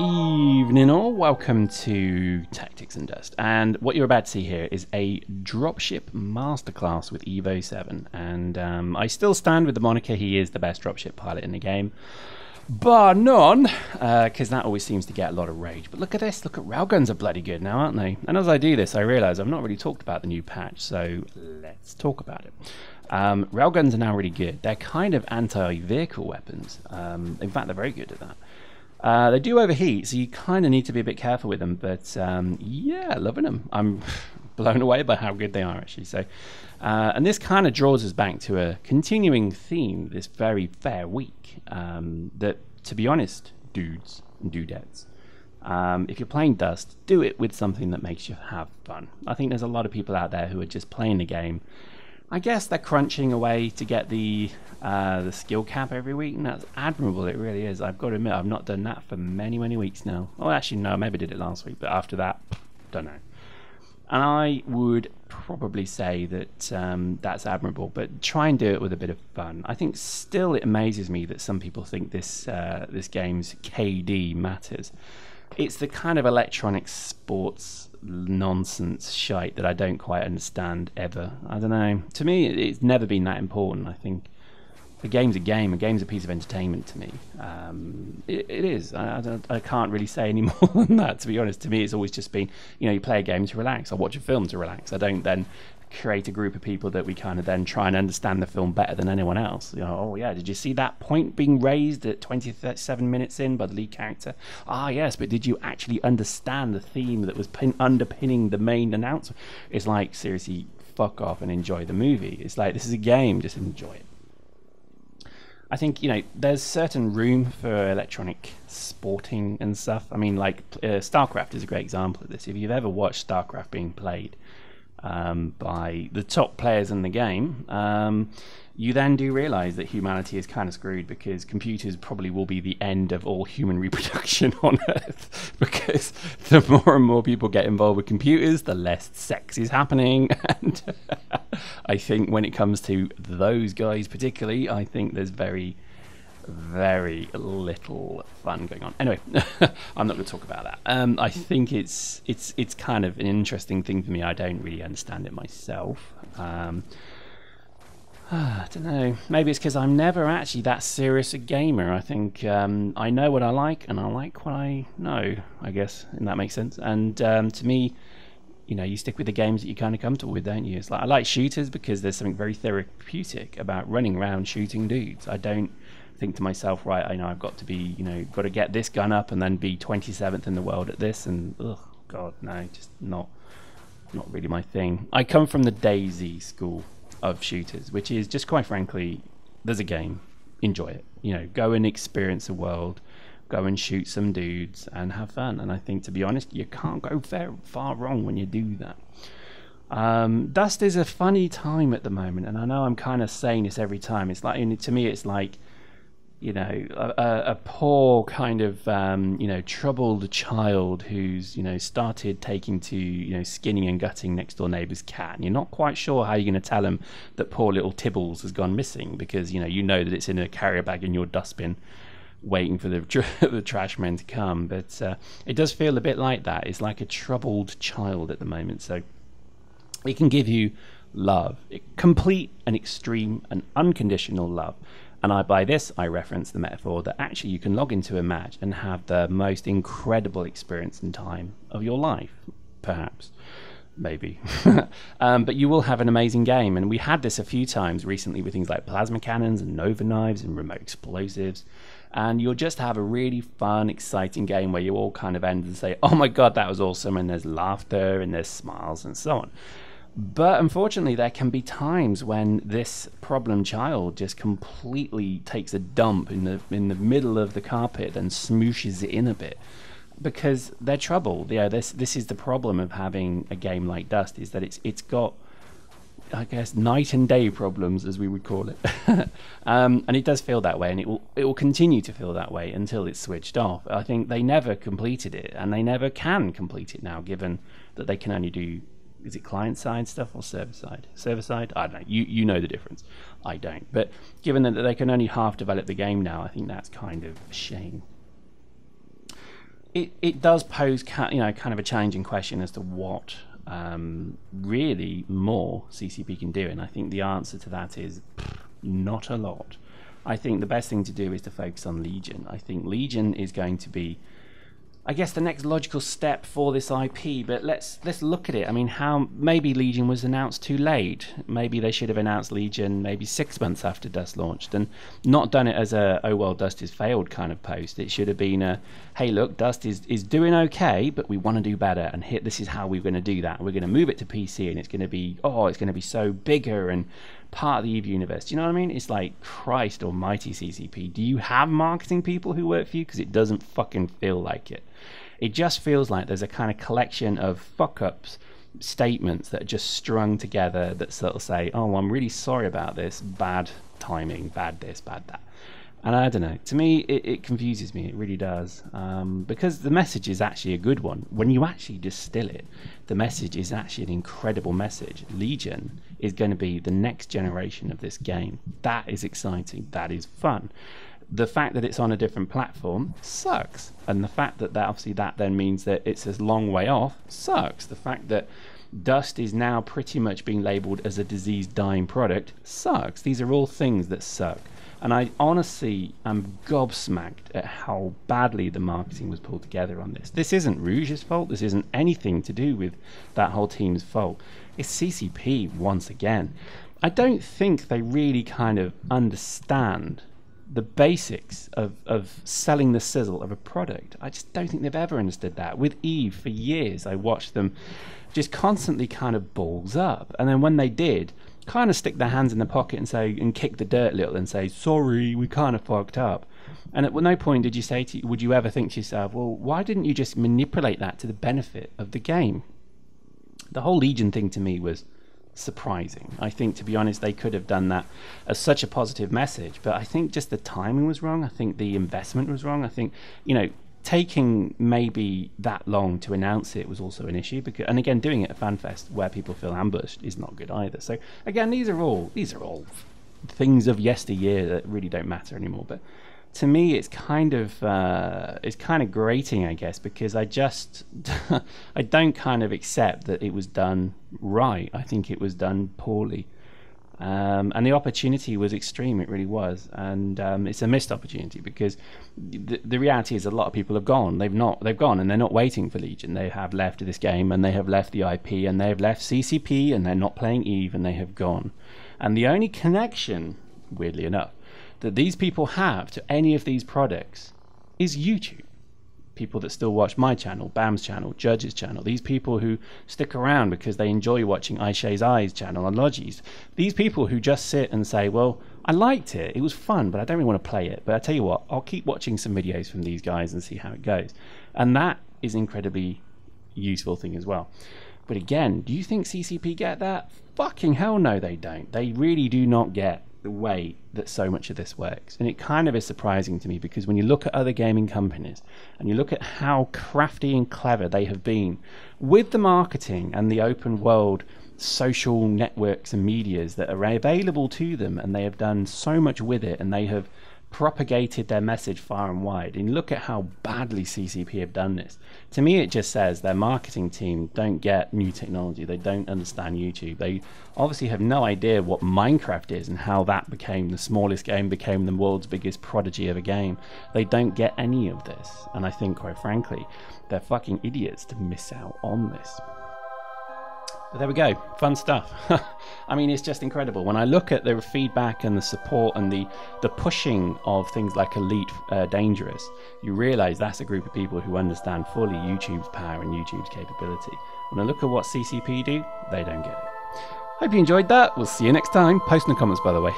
Evening all, welcome to Tactics and Dust, and what you're about to see here is a dropship masterclass with Evo 7, and I still stand with the moniker he is the best dropship pilot in the game, bar none, because that always seems to get a lot of rage. But look at this, look at railguns are bloody good now, aren't they? And as I do this I realise I've not really talked about the new patch, so let's talk about it. Railguns are now really good. They're kind of anti-vehicle weapons, in fact they're very good at that. They do overheat, so you kind of need to be a bit careful with them, but yeah, loving them. I'm blown away by how good they are, actually. So, and this kind of draws us back to a continuing theme this very fair week, that, to be honest, dudes and dudettes, if you're playing Dust, do it with something that makes you have fun. I think there's a lot of people out there who are just playing the game. I guess they're crunching away to get the skill cap every week, and that's admirable, it really is. I've got to admit, I've not done that for many, many weeks now. Oh, actually, no, maybe I did it last week, but after that, don't know. And I would probably say that that's admirable, but try and do it with a bit of fun. I think still it amazes me that some people think this game's KD matters. It's the kind of electronic sports nonsense shite that I don't quite understand ever. I don't know. To me, it's never been that important. I think a game's a game. A game's a piece of entertainment to me. It is. I can't really say any more than that, to be honest. To me, it's always just been, you know, you play a game to relax. I watch a film to relax. I don't then create a group of people that we kind of then try and understand the film better than anyone else. You know, oh yeah, did you see that point being raised at 27 minutes in by the lead character? Ah yes, but did you actually understand the theme that was underpinning the main announcement? It's like, seriously, fuck off and enjoy the movie. It's like, this is a game, just enjoy it. I think, you know, there's certain room for electronic sporting and stuff. I mean, like StarCraft is a great example of this. If you've ever watched StarCraft being played by the top players in the game, you then do realize that humanity is kind of screwed, because computers probably will be the end of all human reproduction on Earth, because the more and more people get involved with computers, the less sex is happening. And I think when it comes to those guys particularly, I think there's very little fun going on. Anyway, I'm not going to talk about that. I think it's kind of an interesting thing for me. I don't really understand it myself. I don't know. Maybe it's because I'm never actually that serious a gamer. I think I know what I like, and I like what I know, I guess, and that makes sense. And to me, you know, you stick with the games that you're kind of comfortable with, don't you? It's like, I like shooters because there's something very therapeutic about running around shooting dudes. I don't think to myself, right, I know I've got to be, you know, got to get this gun up and then be 27th in the world at this, and oh god, no, just not really my thing. I come from the DayZ school of shooters, which is just, quite frankly, there's a game, enjoy it, you know, go and experience the world, go and shoot some dudes and have fun. And I think, to be honest, you can't go far wrong when you do that. Dust is a funny time at the moment, and I know I'm kind of saying this every time. It's like, to me, it's like, you know, a poor kind of, you know, troubled child who's, you know, started taking to, you know, skinning and gutting next door neighbour's cat. And you're not quite sure how you're going to tell him that poor little Tibbles has gone missing, because, you know that it's in a carrier bag in your dustbin waiting for the trash men to come. But it does feel a bit like that. It's like a troubled child at the moment. So it can give you love, complete and extreme and unconditional love. And by this, I reference the metaphor that actually you can log into a match and have the most incredible experience and time of your life, perhaps, maybe. But you will have an amazing game. And we had this a few times recently with things like plasma cannons and nova knives and remote explosives. And you'll just have a really fun, exciting game where you all kind of end and say, oh my god, that was awesome, and there's laughter and there's smiles and so on. But unfortunately, there can be times when this problem child just completely takes a dump in the middle of the carpet and smooshes it in a bit, because they're troubled. You know, this is the problem of having a game like Dust, is that it's got, I guess, night and day problems, as we would call it. And it does feel that way, and it will continue to feel that way until it's switched off. I think they never completed it, and they never can complete it now, given that they can only do, is it client-side stuff or server-side? Server-side? I don't know. You know the difference. I don't. But given that they can only half develop the game now, I think that's kind of a shame. it does pose kind of a challenging question as to what really more CCP can do, and I think the answer to that is not a lot. I think the best thing to do is to focus on Legion. I think Legion is going to be, I guess, the next logical step for this IP, but let's look at it. I mean, how maybe Legion was announced too late. Maybe they should have announced Legion maybe 6 months after Dust launched and not done it as a, oh well, Dust is failed kind of post. It should have been a, hey look, Dust is doing okay, but we want to do better, and this is how we're going to do that. We're going to move it to PC, and it's going to be, it's going to be so bigger and part of the EVE universe. Do you know what I mean? It's like, Christ almighty, CCP, do you have marketing people who work for you? Because it doesn't fucking feel like it. It just feels like there's a kind of collection of fuck-ups, statements that are just strung together that sort of say, oh, I'm really sorry about this, bad timing, bad this, bad that. And I don't know, to me it confuses me, it really does, because the message is actually a good one. When you actually distill it, the message is actually an incredible message. Legion is going to be the next generation of this game. That is exciting, that is fun. The fact that it's on a different platform sucks, and the fact that obviously that then means that it's a long way off sucks. The fact that Dust is now pretty much being labelled as a disease dying product sucks. These are all things that suck. And I honestly am gobsmacked at how badly the marketing was pulled together on this. This isn't Rouge's fault. This isn't anything to do with that whole team's fault. It's CCP once again. I don't think they really kind of understand the basics of selling the sizzle of a product. I just don't think they've ever understood that. With EVE, for years, I watched them just constantly kind of balls up. And then when they did, kind of stick their hands in their pocket and kick the dirt a little and say, sorry, we kind of fucked up. And at no point did you say would you ever think to yourself, well, why didn't you just manipulate that to the benefit of the game? The whole Legion thing to me was surprising. I think, to be honest, they could have done that as such a positive message, but I think just the timing was wrong. I think the investment was wrong. I think, taking maybe that long to announce it was also an issue, because, and again, doing it at FanFest where people feel ambushed is not good either. So again, these are all things of yesteryear that really don't matter anymore. But to me, it's kind of grating, I guess, because I don't kind of accept that it was done right. I think it was done poorly. And the opportunity was extreme, it really was, and it's a missed opportunity, because the reality is a lot of people have gone. They've gone, and they're not waiting for Legion. They have left this game, and they have left the IP, and they have left CCP, and they're not playing EVE, and they have gone. And the only connection, weirdly enough, that these people have to any of these products is YouTube. People that still watch my channel, Bam's channel, Judge's channel, these people who stick around because they enjoy watching Aisha's Eyes channel and Logi's, these people who just sit and say, well, I liked it, it was fun, but I don't really want to play it, but I tell you what, I'll keep watching some videos from these guys and see how it goes. And that is an incredibly useful thing as well. But again, do you think CCP get that? Fucking hell no, they don't. They really do not get the way that so much of this works. And it kind of is surprising to me, because when you look at other gaming companies and you look at how crafty and clever they have been with the marketing and the open world social networks and medias that are available to them, and they have done so much with it, and they have propagated their message far and wide, and look at how badly CCP have done this. To me, it just says their marketing team don't get new technology. They don't understand YouTube. They obviously have no idea what Minecraft is and how that became the smallest game, became the world's biggest prodigy of a game. They don't get any of this, and I think, quite frankly, they're fucking idiots to miss out on this. But there we go, fun stuff. I mean, it's just incredible. When I look at the feedback and the support and the pushing of things like Elite Dangerous, you realise that's a group of people who understand fully YouTube's power and YouTube's capability. When I look at what CCP do, they don't get it. Hope you enjoyed that. We'll see you next time. Post in the comments, by the way.